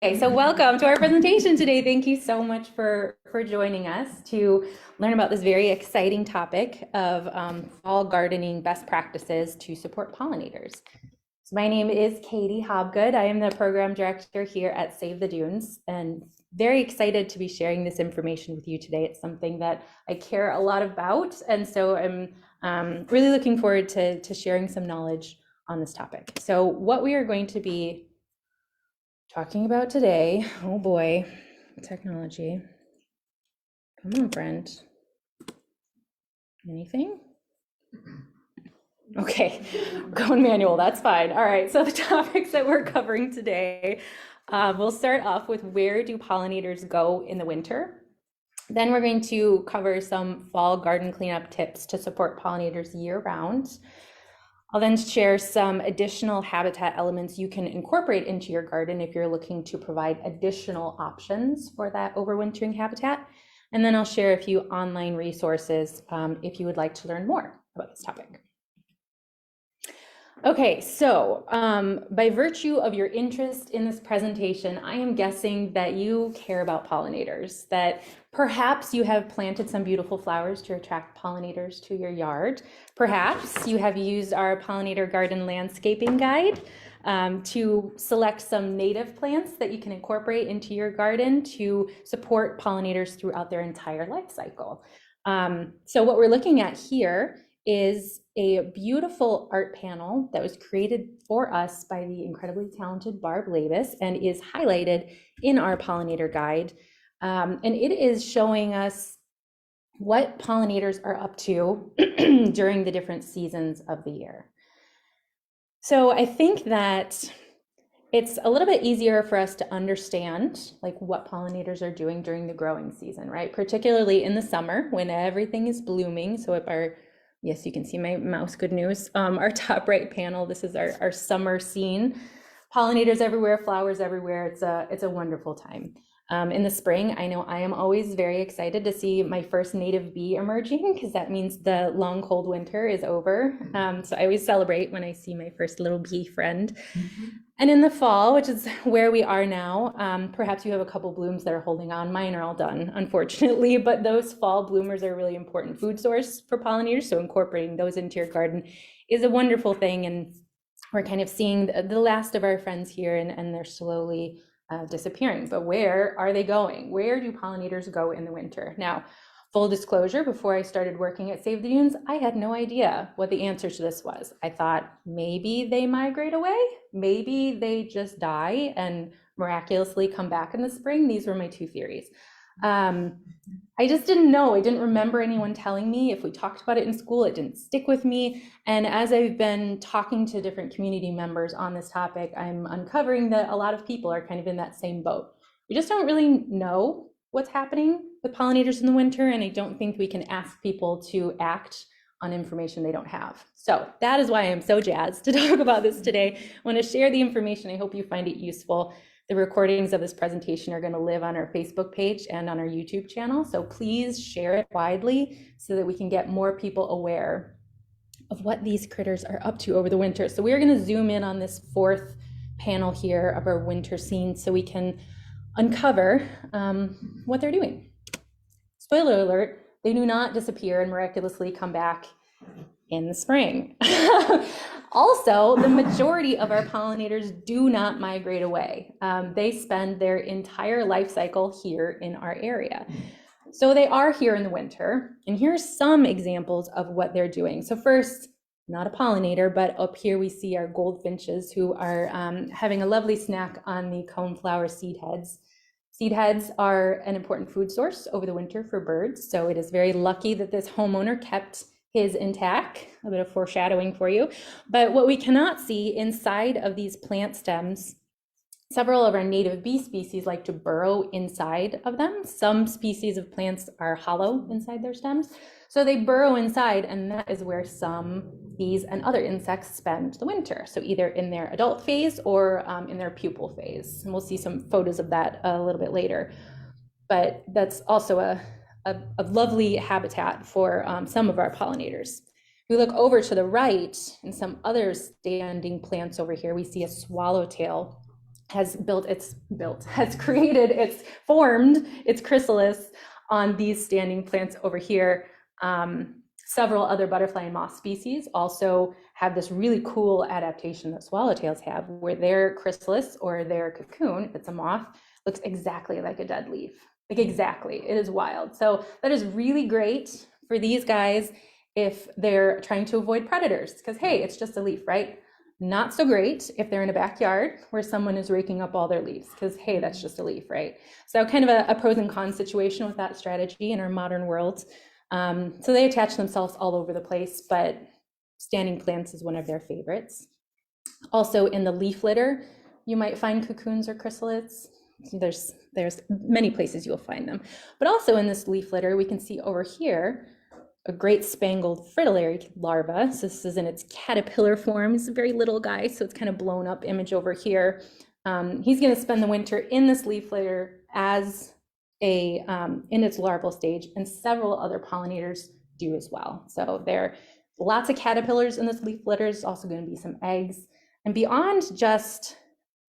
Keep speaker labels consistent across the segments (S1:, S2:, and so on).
S1: Okay, so welcome to our presentation today. Thank you so much for joining us to learn about this very exciting topic of fall gardening best practices to support pollinators. So my name is Katie Hobgood. I am the program director here at Save the Dunes, and very excited to be sharing this information with you today. It's something that I care a lot about, and so I'm really looking forward to sharing some knowledge on this topic. So what we are going to be talking about today, oh boy, technology. Come on, friend. Anything? Okay, going manual, that's fine. All right, so the topics that we're covering today, we'll start off with where do pollinators go in the winter? Then we're going to cover some fall garden cleanup tips to support pollinators year round. I'll then share some additional habitat elements you can incorporate into your garden if you're looking to provide additional options for that overwintering habitat. And then I'll share a few online resources if you would like to learn more about this topic. Okay, so by virtue of your interest in this presentation, I am guessing that you care about pollinators, that perhaps you have planted some beautiful flowers to attract pollinators to your yard. Perhaps you have used our Pollinator Garden Landscaping Guide to select some native plants that you can incorporate into your garden to support pollinators throughout their entire life cycle. So what we're looking at here is a beautiful art panel that was created for us by the incredibly talented Barb Labus and is highlighted in our pollinator guide. And it is showing us what pollinators are up to during the different seasons of the year. So I think that it's a little bit easier for us to understand like what pollinators are doing during the growing season, right? Particularly in the summer when everything is blooming. So if yes, you can see my mouse, good news. Our top right panel, this is our summer scene. Pollinators everywhere, flowers everywhere. It's a wonderful time. In the spring, I know I am always very excited to see my first native bee emerging because that means the long cold winter is over. So I always celebrate when I see my first little bee friend. And in the fall, which is where we are now, perhaps you have a couple blooms that are holding on. Mine are all done, unfortunately, but those fall bloomers are a really important food source for pollinators. So incorporating those into your garden is a wonderful thing. And we're kind of seeing the last of our friends here, and they're slowly disappearing. But where are they going? Where do pollinators go in the winter? Now, full disclosure, before I started working at Save the Dunes, I had no idea what the answer to this was. I thought maybe they migrate away, maybe they just die and miraculously come back in the spring. These were my two theories. I just didn't know. I didn't remember anyone telling me. If we talked about it in school, it didn't stick with me. And as I've been talking to different community members on this topic, I'm uncovering that a lot of people are kind of in that same boat. We just don't really know what's happening with pollinators in the winter, and I don't think we can ask people to act on information they don't have. So that is why I'm so jazzed to talk about this today. I want to share the information. I hope you find it useful. The recordings of this presentation are going to live on our Facebook page and on our YouTube channel, so please share it widely so that we can get more people aware of what these critters are up to over the winter. So we're going to zoom in on this fourth panel here of our winter scene so we can uncover what they're doing. Spoiler alert, they do not disappear and miraculously come back in the spring. Also, the majority of our pollinators do not migrate away. They spend their entire life cycle here in our area. So they are here in the winter, and here's some examples of what they're doing. So first, not a pollinator, but up here we see our goldfinches who are having a lovely snack on the coneflower seed heads. Seed heads are an important food source over the winter for birds, so it is very lucky that this homeowner kept his intact. A bit of foreshadowing for you. But what we cannot see inside of these plant stems, several of our native bee species like to burrow inside of them. Some species of plants are hollow inside their stems. So they burrow inside, and that is where some bees and other insects spend the winter. So either in their adult phase or in their pupal phase. And we'll see some photos of that a little bit later. But that's also a lovely habitat for some of our pollinators. If we look over to the right and some other standing plants over here, we see a swallowtail has formed its chrysalis on these standing plants over here. Several other butterfly and moth species also have this really cool adaptation that swallowtails have, where their chrysalis or their cocoon, if it's a moth, looks exactly like a dead leaf. Like exactly, it is wild. So that is really great for these guys if they're trying to avoid predators, because hey, it's just a leaf, right? Not so great if they're in a backyard where someone is raking up all their leaves, because hey, that's just a leaf, right? So kind of a pros and cons situation with that strategy in our modern world. So they attach themselves all over the place, but standing plants is one of their favorites. Also in the leaf litter, you might find cocoons or chrysalids. There's many places you'll find them. But also in this leaf litter, we can see over here a great spangled fritillary larva. So this is in its caterpillar form. It's a very little guy, so it's kind of blown up image over here. He's going to spend the winter in this leaf litter as in its larval stage, and several other pollinators do as well. So there are lots of caterpillars in this leaf litter. There's also going to be some eggs. And beyond just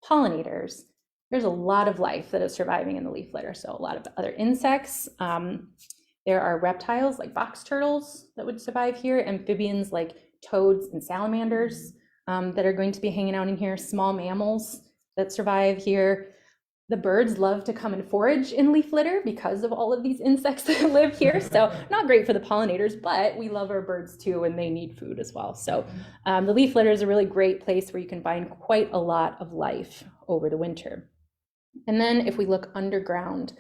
S1: pollinators, there's a lot of life that is surviving in the leaf litter. So a lot of other insects. There are reptiles like box turtles that would survive here, amphibians like toads and salamanders that are going to be hanging out in here, small mammals that survive here. The birds love to come and forage in leaf litter because of all of these insects that live here. So not great for the pollinators, but we love our birds too, and they need food as well. So the leaf litter is a really great place where you can find quite a lot of life over the winter. And then if we look underground,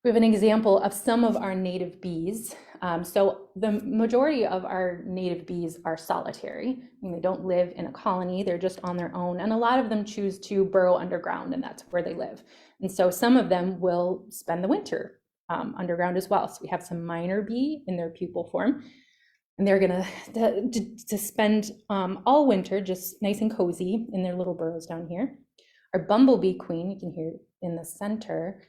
S1: we have an example of some of our native bees. So the majority of our native bees are solitary. I mean, they don't live in a colony, they're just on their own. And a lot of them choose to burrow underground, and that's where they live. And so some of them will spend the winter underground as well. So we have some minor bee in their pupal form, and they're gonna to spend all winter just nice and cozy in their little burrows down here. Our bumblebee queen, you can hear in the center,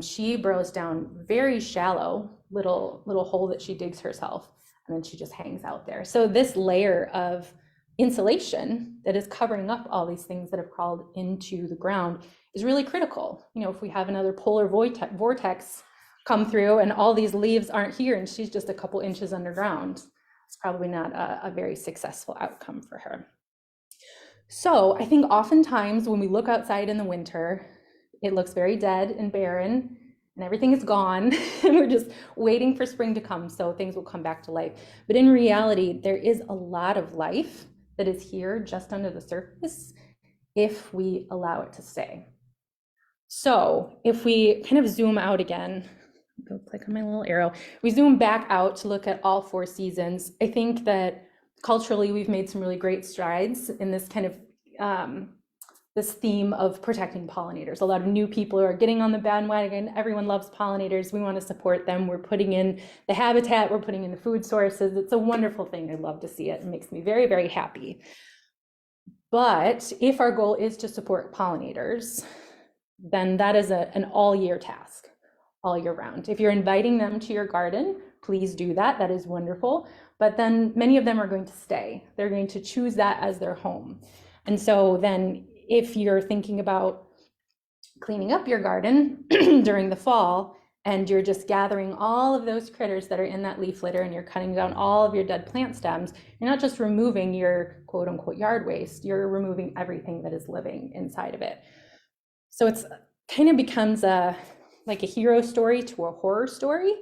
S1: she burrows down very shallow little hole that she digs herself, and then she just hangs out there. So this layer of insulation that is covering up all these things that have crawled into the ground is really critical. You know, if we have another polar vortex come through and all these leaves aren't here and she's just a couple inches underground, it's probably not a very successful outcome for her. So I think oftentimes when we look outside in the winter, it looks very dead and barren and everything is gone and we're just waiting for spring to come so things will come back to life. But in reality, there is a lot of life that is here just under the surface if we allow it to stay. So if we kind of zoom out again, go click on my little arrow, we zoom back out to look at all 4 seasons. I think that culturally we've made some really great strides in this kind of this theme of protecting pollinators. A lot of new people are getting on the bandwagon. Everyone loves pollinators. We want to support them. We're putting in the habitat, we're putting in the food sources. It's a wonderful thing. I love to see it. It makes me very, very happy. But if our goal is to support pollinators, then that is an all-year task, all year round. If you're inviting them to your garden, please do that. That is wonderful. But then many of them are going to stay. They're going to choose that as their home. And so then if you're thinking about cleaning up your garden during the fall and you're just gathering all of those critters that are in that leaf litter and you're cutting down all of your dead plant stems, you're not just removing your quote unquote yard waste, you're removing everything that is living inside of it. So it's kind of becomes like a hero story to a horror story.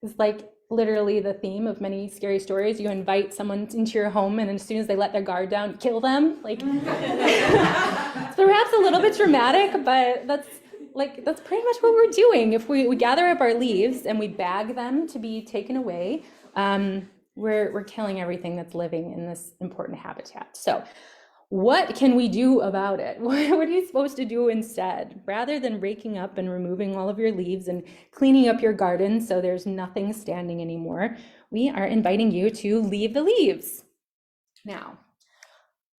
S1: It's like literally the theme of many scary stories. You invite someone into your home and as soon as they let their guard down, you kill them. Like it's perhaps a little bit dramatic, but that's pretty much what we're doing. If we gather up our leaves and we bag them to be taken away, we're killing everything that's living in this important habitat. So what can we do about it? What are you supposed to do instead? Rather than raking up and removing all of your leaves and cleaning up your garden so there's nothing standing anymore, we are inviting you to leave the leaves. Now,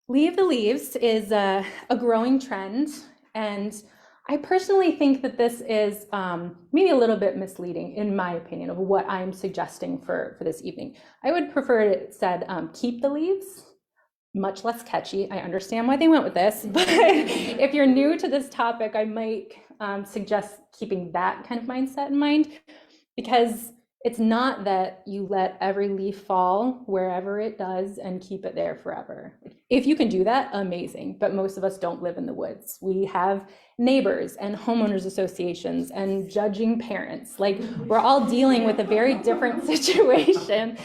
S1: leave the leaves is a growing trend, and I personally think that this is maybe a little bit misleading, in my opinion, of what I'm suggesting for this evening. I would prefer it said, keep the leaves, much less catchy. I understand why they went with this, but if you're new to this topic, I might suggest keeping that kind of mindset in mind, because it's not that you let every leaf fall wherever it does and keep it there forever. If you can do that, amazing, but most of us don't live in the woods. We have neighbors and homeowners associations and judging parents. Like, we're all dealing with a very different situation.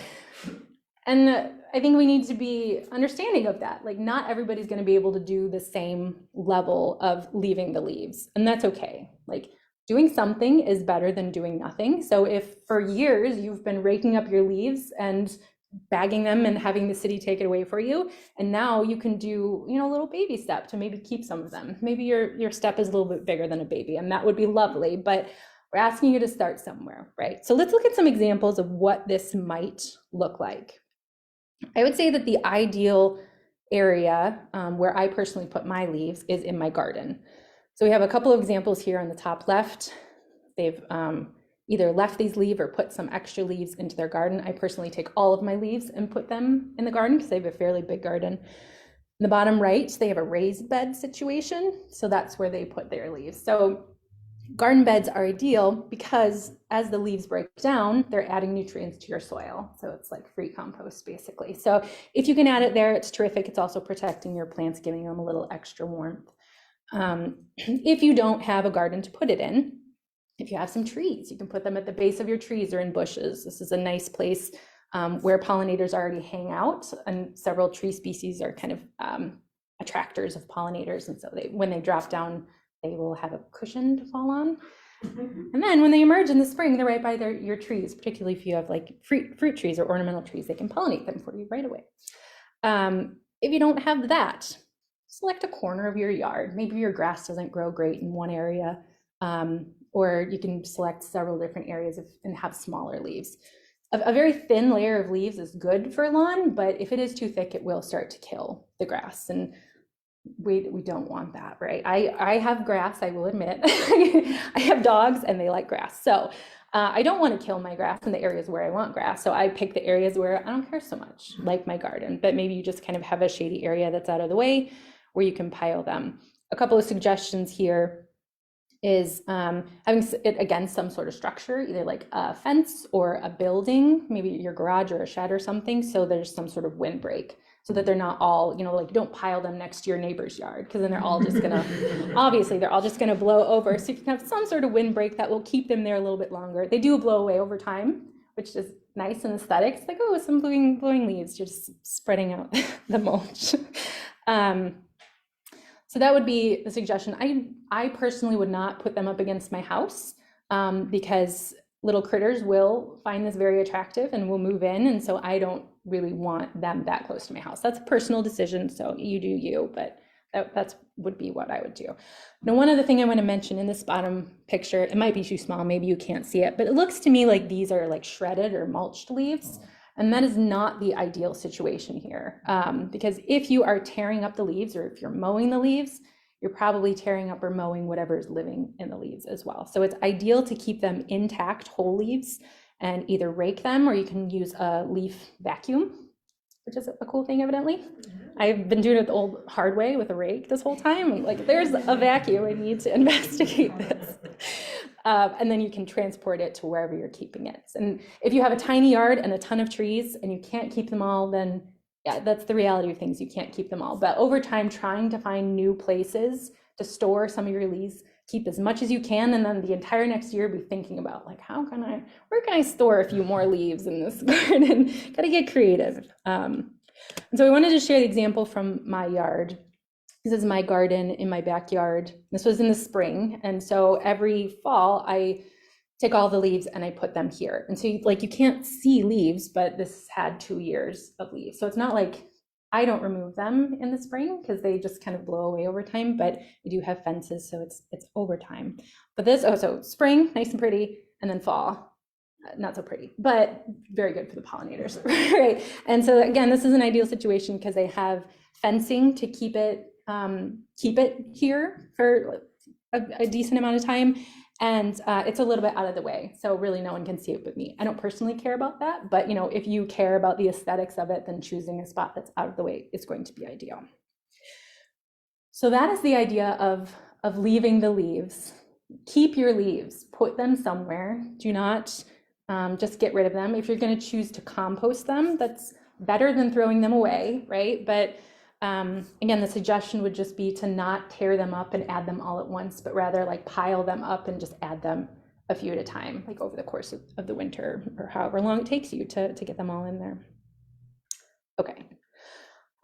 S1: And I think we need to be understanding of that. Like, not everybody's going to be able to do the same level of leaving the leaves, and that's okay. Like, doing something is better than doing nothing. So if for years you've been raking up your leaves and bagging them and having the city take it away for you, and now you can do, a little baby step to maybe keep some of them. Maybe your step is a little bit bigger than a baby, and that would be lovely, but we're asking you to start somewhere, right? So let's look at some examples of what this might look like. I would say that the ideal area where I personally put my leaves is in my garden. So we have a couple of examples here on the top left. They've either left these leaves or put some extra leaves into their garden. I personally take all of my leaves and put them in the garden because I have a fairly big garden. In the bottom right, they have a raised bed situation. So that's where they put their leaves. So garden beds are ideal because as the leaves break down, they're adding nutrients to your soil. So it's like free compost, basically. So if you can add it there, it's terrific. It's also protecting your plants, giving them a little extra warmth. If you don't have a garden to put it in, if you have some trees, you can put them at the base of your trees or in bushes. This is a nice place where pollinators already hang out, and several tree species are kind of attractors of pollinators. And so when they drop down, they will have a cushion to fall on. And then when they emerge in the spring, they're right by your trees, particularly if you have like fruit trees or ornamental trees, they can pollinate them for you right away. If you don't have that, select a corner of your yard. Maybe your grass doesn't grow great in one area, or you can select several different areas and have smaller leaves. A very thin layer of leaves is good for a lawn, but if it is too thick, it will start to kill the grass. And we don't want that, right? I have grass, I will admit. I have dogs and they like grass. So I don't want to kill my grass in the areas where I want grass. So I pick the areas where I don't care so much, like my garden, but maybe you just kind of have a shady area that's out of the way where you can pile them. A couple of suggestions here is having it against some sort of structure, either like a fence or a building, maybe your garage or a shed or something. So there's some sort of windbreak, so that they're not all, like, don't pile them next to your neighbor's yard, because then they're all just gonna, obviously they're all just gonna blow over. So you can have some sort of windbreak that will keep them there a little bit longer. They do blow away over time, which is nice and aesthetic. It's like, oh, some blowing leaves, just spreading out the mulch. So that would be the suggestion. I personally would not put them up against my house because little critters will find this very attractive and will move in. And so I don't really want them that close to my house. That's a personal decision. So you do you, but that would be what I would do. Now, one other thing I want to mention in this bottom picture, it might be too small, maybe you can't see it, but it looks to me like these are like shredded or mulched leaves. And that is not the ideal situation here, because if you are tearing up the leaves, or if you're mowing the leaves, you're probably tearing up or mowing whatever is living in the leaves as well. So it's ideal to keep them intact, whole leaves, and either rake them, or you can use a leaf vacuum, which is a cool thing, evidently. I've been doing it the old hard way with a rake this whole time. I'm like, there's a vacuum, I need to investigate this. And then you can transport it to wherever you're keeping it. And if you have a tiny yard and a ton of trees and you can't keep them all, then yeah, that's the reality of things. You can't keep them all. But over time, trying to find new places to store some of your leaves, keep as much as you can, and then the entire next year be thinking about, like, where can I store a few more leaves in this garden? Gotta get creative. And so I wanted to share the example from my yard. This is my garden in my backyard. This was in the spring. And so every fall, I take all the leaves and I put them here. And so you can't see leaves, but this had 2 years of leaves. So it's not like I don't remove them in the spring because they just kind of blow away over time, but we do have fences, so it's over time. But this, so spring, nice and pretty, and then fall, not so pretty, but very good for the pollinators, right? And so again, this is an ideal situation because they have fencing to keep it here for a decent amount of time. And it's a little bit out of the way, so really no one can see it but me. I don't personally care about that, but if you care about the aesthetics of it, then choosing a spot that's out of the way is going to be ideal. So that is the idea of leaving the leaves. Keep your leaves, put them somewhere. Do not just get rid of them. If you're going to choose to compost them, that's better than throwing them away, right? But again, the suggestion would just be to not tear them up and add them all at once, but rather like pile them up and just add them a few at a time, like over the course of the winter or however long it takes you to get them all in there. Okay.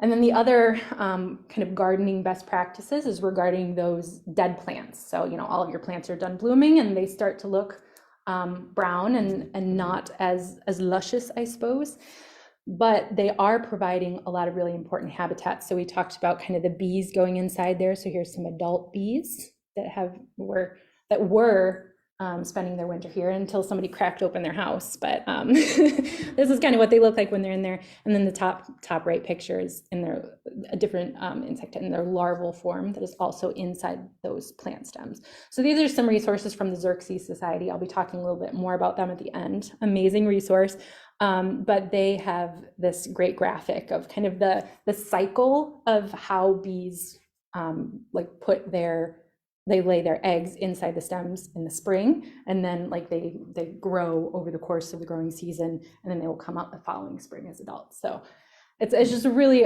S1: And then the other kind of gardening best practices is regarding those dead plants. So, all of your plants are done blooming and they start to look brown and not as luscious, I suppose. But they are providing a lot of really important habitats. So we talked about kind of the bees going inside there. So here's some adult bees that were spending their winter here until somebody cracked open their house. But this is kind of what they look like when they're in there. And then the top right picture is in a different insect in their larval form that is also inside those plant stems. So these are some resources from the ERX Society. I'll be talking a little bit more about them at the end. Amazing resource. But they have this great graphic of kind of the cycle of how bees they lay their eggs inside the stems in the spring, and then they grow over the course of the growing season, and then they will come out the following spring as adults. So it's just a really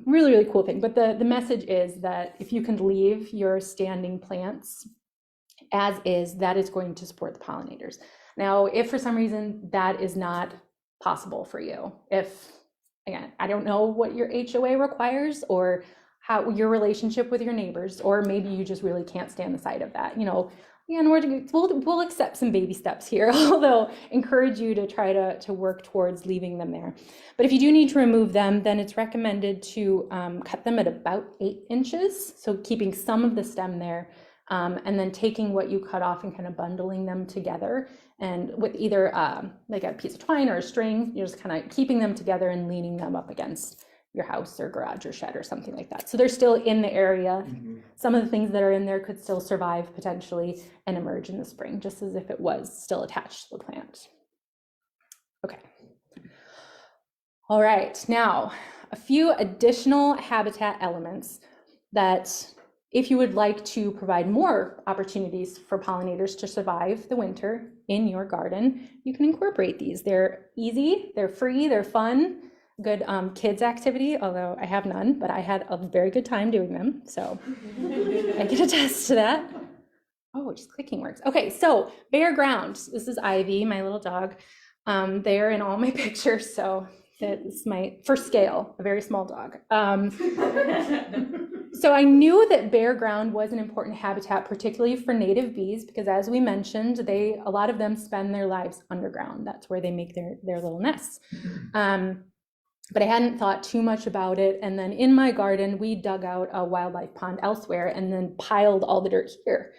S1: really cool thing. But the message is that if you can leave your standing plants as is, that is going to support the pollinators. Now, if for some reason that is not possible for you, again, I don't know what your HOA requires or how your relationship with your neighbors, or maybe you just really can't stand the sight of that. We'll accept some baby steps here, although encourage you to try to work towards leaving them there. But if you do need to remove them, then it's recommended to cut them at about 8 inches. So keeping some of the stem there, and then taking what you cut off and kind of bundling them together, and with either like a piece of twine or a string, you're just kind of keeping them together and leaning them up against your house or garage or shed or something like that. So they're still in the area. Mm-hmm. Some of the things that are in there could still survive potentially and emerge in the spring, just as if it was still attached to the plant. Okay. All right, now a few additional habitat elements that, if you would like to provide more opportunities for pollinators to survive the winter in your garden, you can incorporate these. They're easy, they're free, they're fun. Good kids activity, although I have none, but I had a very good time doing them, so I can attest to that. Oh, just clicking works. Okay, so bare ground. This is Ivy, my little dog. They're in all my pictures, so that's for scale, a very small dog. So I knew that bare ground was an important habitat, particularly for native bees, because as we mentioned, a lot of them spend their lives underground. That's where they make their little nests. But I hadn't thought too much about it. And then in my garden, we dug out a wildlife pond elsewhere and then piled all the dirt here.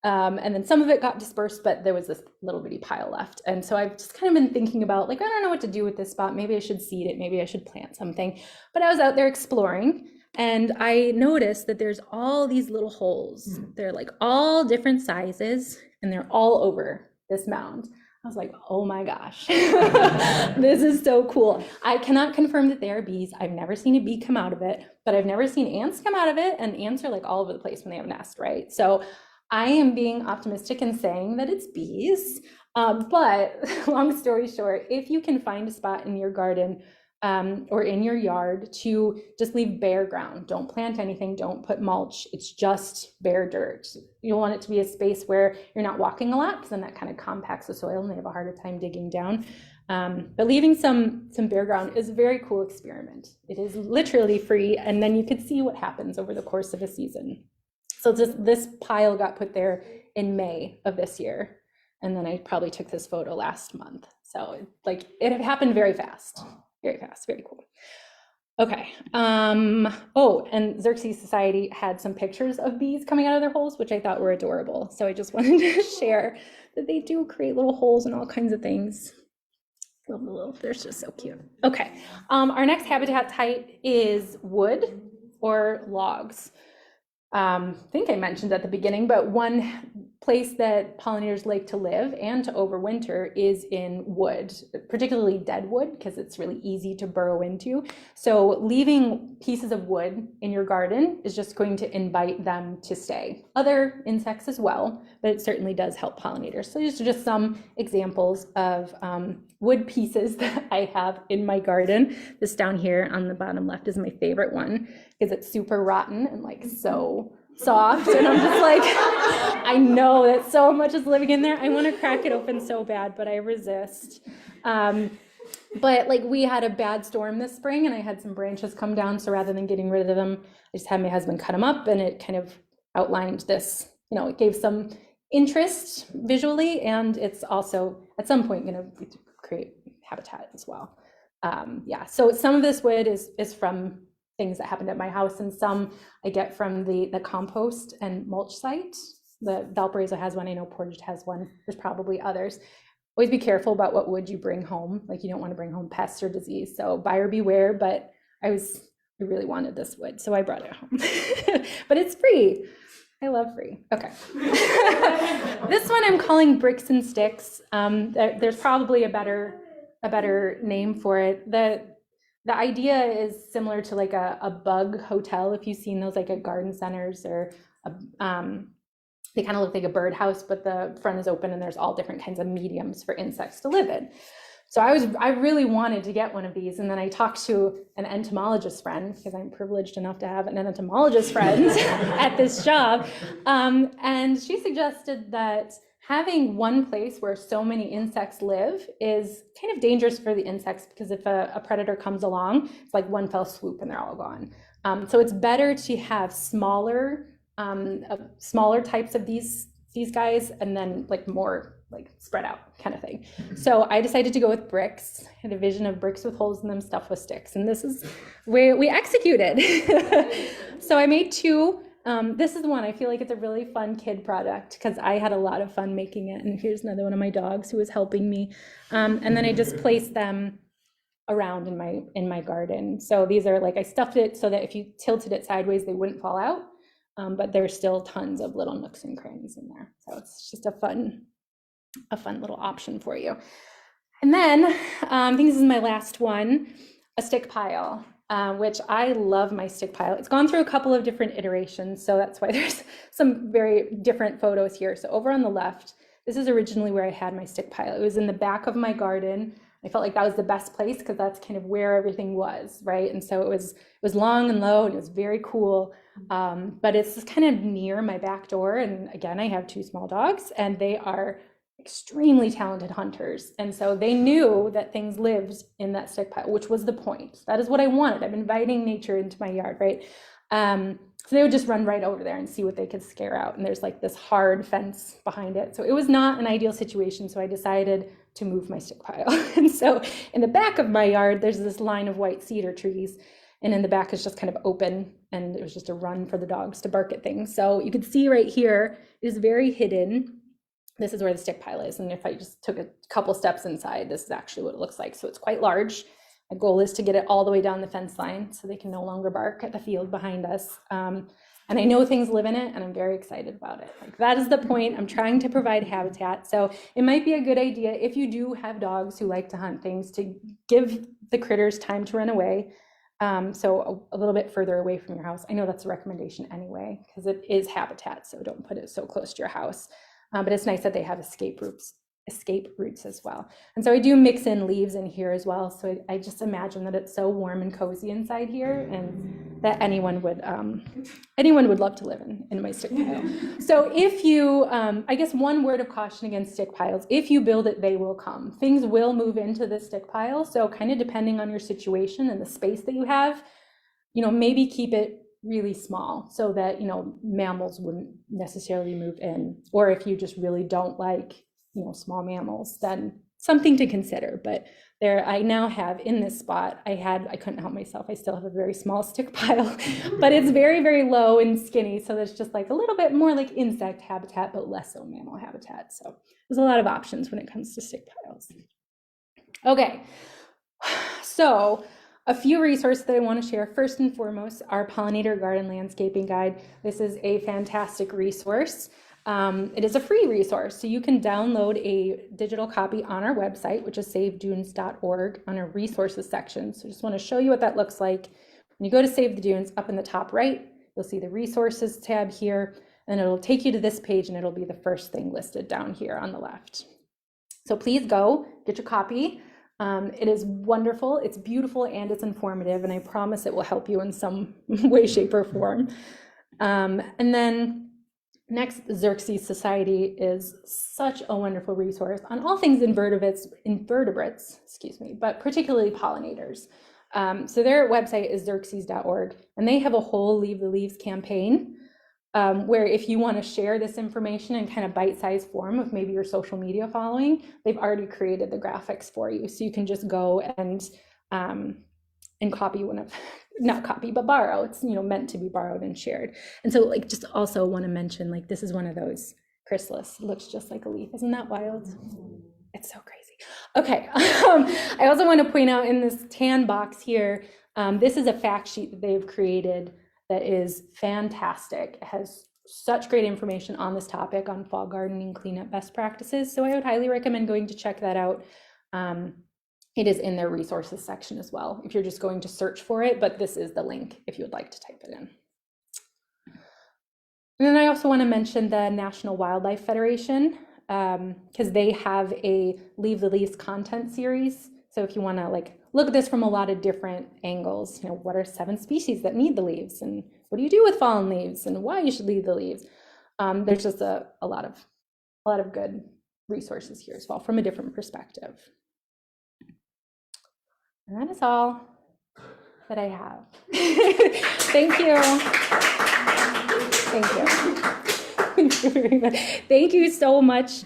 S1: And then some of it got dispersed, but there was this little bitty pile left. And so I've just kind of been thinking about, I don't know what to do with this spot. Maybe I should seed it. Maybe I should plant something. But I was out there exploring and I noticed that there's all these little holes. They're like all different sizes and they're all over this mound. I was like, oh my gosh, this is so cool. I cannot confirm that they are bees. I've never seen a bee come out of it, but I've never seen ants come out of it, and ants are like all over the place when they have a nest, right? So I am being optimistic and saying that it's bees, but long story short, if you can find a spot in your garden or in your yard to just leave bare ground, don't plant anything, don't put mulch, it's just bare dirt. You want it to be a space where you're not walking a lot, because then that kind of compacts the soil and they have a harder time digging down. But leaving some bare ground is a very cool experiment. It is literally free, and then you could see what happens over the course of a season. So this pile got put there in May of this year, and then I probably took this photo last month. So it happened very fast. Very fast, very cool. Okay. Oh, and ERX Society had some pictures of bees coming out of their holes, which I thought were adorable. So I just wanted to share that they do create little holes and all kinds of things. They're just so cute. Okay. Our next habitat type is wood or logs. I think I mentioned at the beginning, but one place that pollinators like to live and to overwinter is in wood, particularly dead wood, because it's really easy to burrow into. So leaving pieces of wood in your garden is just going to invite them to stay. Other insects as well, but it certainly does help pollinators. So these are just some examples of wood pieces that I have in my garden. This down here on the bottom left is my favorite one because it's super rotten and like so soft, and I'm just like, I know that so much is living in there. I want to crack it open so bad, but I resist. But like we had a bad storm this spring and I had some branches come down, so rather than getting rid of them, I just had my husband cut them up, and it kind of outlined this, you know, it gave some interest visually, and it's also at some point going to create habitat as well. Yeah, so some of this wood is from things that happened at my house, and some I get from the compost and mulch site. The Valparaiso has one, I know Portage has one, there's probably others. Always be careful about what wood you bring home. Like you don't want to bring home pests or disease, so buyer beware. But I really wanted this wood, so I brought it home. But it's free. I love free. Okay. This one I'm calling bricks and sticks. There's probably a better name for it. The idea is similar to like a bug hotel, if you've seen those like at garden centers, or they kind of look like a birdhouse, but the front is open and there's all different kinds of mediums for insects to live in. So I really wanted to get one of these, and then I talked to an entomologist friend, because I'm privileged enough to have an entomologist friend at this job, and she suggested that having one place where so many insects live is kind of dangerous for the insects, because if a predator comes along, it's like one fell swoop and they're all gone. So it's better to have smaller types of these guys, and then like more like spread out kind of thing. So I decided to go with bricks. I had a vision of bricks with holes in them stuffed with sticks, and this is where we executed. So I made two. This is one, I feel like it's a really fun kid product because I had a lot of fun making it. And here's another one of my dogs who was helping me. And then I just placed them around in my garden. So these are like, I stuffed it so that if you tilted it sideways, they wouldn't fall out. But there's still tons of little nooks and crannies in there. So it's just a fun little option for you. And then I think this is my last one, a stick pile. Which I love my stick pile. It's gone through a couple of different iterations, so that's why there's some very different photos here. So over on the left, this is originally where I had my stick pile. It was in the back of my garden. I felt like that was the best place because that's kind of where everything was, right? And so it was long and low, and it was very cool. But it's just kind of near my back door. And again, I have two small dogs, and they are extremely talented hunters, and so they knew that things lived in that stick pile, which was the point. That is what I wanted. I'm inviting nature into my yard, right? So they would just run right over there and see what they could scare out, and there's like this hard fence behind it, so it was not an ideal situation. So I decided to move my stick pile. And so in the back of my yard, there's this line of white cedar trees, and in the back is just kind of open, and it was just a run for the dogs to bark at things. So you could see right here is very hidden. This is where the stick pile is, and if I just took a couple steps inside, this is actually what it looks like. So it's quite large. My goal is to get it all the way down the fence line so they can no longer bark at the field behind us. And I know things live in it, and I'm very excited about it. Like, that is the point. I'm trying to provide habitat. So it might be a good idea, if you do have dogs who like to hunt things, to give the critters time to run away. So a little bit further away from your house. I know that's a recommendation anyway, because it is habitat, so don't put it so close to your house. But it's nice that they have escape routes as well. And so I do mix in leaves in here as well. So I just imagine that it's so warm and cozy inside here, and that anyone would love to live in my stick pile. So if you, I guess one word of caution against stick piles: if you build it, they will come. Things will move into the stick pile. So kind of depending on your situation and the space that you have, maybe keep it really small so that mammals wouldn't necessarily move in. Or if you just really don't like small mammals, then something to consider. But there, I now have in this spot, I couldn't help myself, I still have a very small stick pile, but it's very, very low and skinny, so there's just like a little bit more like insect habitat, but less so mammal habitat. So there's a lot of options when it comes to stick piles. Okay, so a few resources that I want to share. First and foremost, our Pollinator Garden Landscaping Guide. This is a fantastic resource. It is a free resource, so you can download a digital copy on our website, which is savedunes.org, on our resources section. So just want to show you what that looks like. When you go to Save the Dunes, up in the top right, you'll see the resources tab here, and it'll take you to this page, and it'll be the first thing listed down here on the left. So please go get your copy. It is wonderful, it's beautiful, and it's informative, and I promise it will help you in some way, shape, or form. And then next, the ERX Society is such a wonderful resource on all things invertebrates, excuse me, but particularly pollinators. So their website is xerxes.org, and they have a whole Leave the Leaves campaign, where if you want to share this information in kind of bite-sized form with maybe your social media following, they've already created the graphics for you. So you can just go and copy one of, not copy, but borrow. It's, you know, meant to be borrowed and shared. And so like, just also want to mention, like, this is one of those chrysalis. It looks just like a leaf. Isn't that wild? It's so crazy. Okay. I also want to point out in this tan box here, this is a fact sheet that they've created that is fantastic. It has such great information on this topic, on fall gardening cleanup best practices. So I would highly recommend going to check that out. It is in their resources section as well, if you're just going to search for it, but this is the link if you would like to type it in. And then I also want to mention the National Wildlife Federation, because they have a Leave the Leaves content series. So if you want to like look at this from a lot of different angles, you know, what are 7 species that need the leaves, and what do you do with fallen leaves, and why you should leave the leaves? There's just a lot of good resources here as well from a different perspective. And that is all that I have. Thank you. Thank you. Thank you so much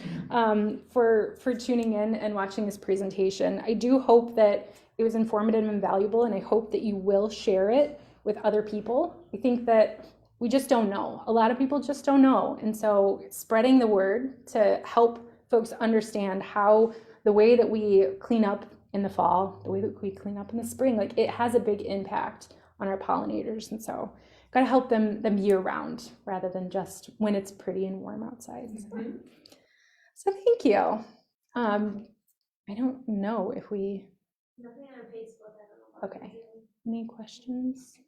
S1: for tuning in and watching this presentation. I do hope that it was informative and valuable, and I hope that you will share it with other people. I think that we just don't know. A lot of people just don't know. And so spreading the word to help folks understand how the way that we clean up in the fall, the way that we clean up in the spring, like, it has a big impact on our pollinators. And so got to help them year round rather than just when it's pretty and warm outside. So thank you. I don't know if we.
S2: Nothing on Facebook. I don't know.
S1: Okay. Any questions?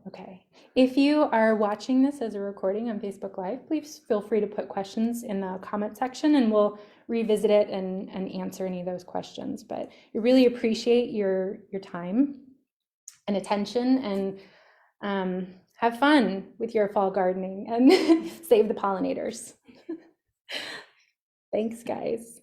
S1: Okay. If you are watching this as a recording on Facebook Live, please feel free to put questions in the comment section, and we'll revisit it and answer any of those questions. But I really appreciate your time and attention, and have fun with your fall gardening and save the pollinators. Thanks, guys.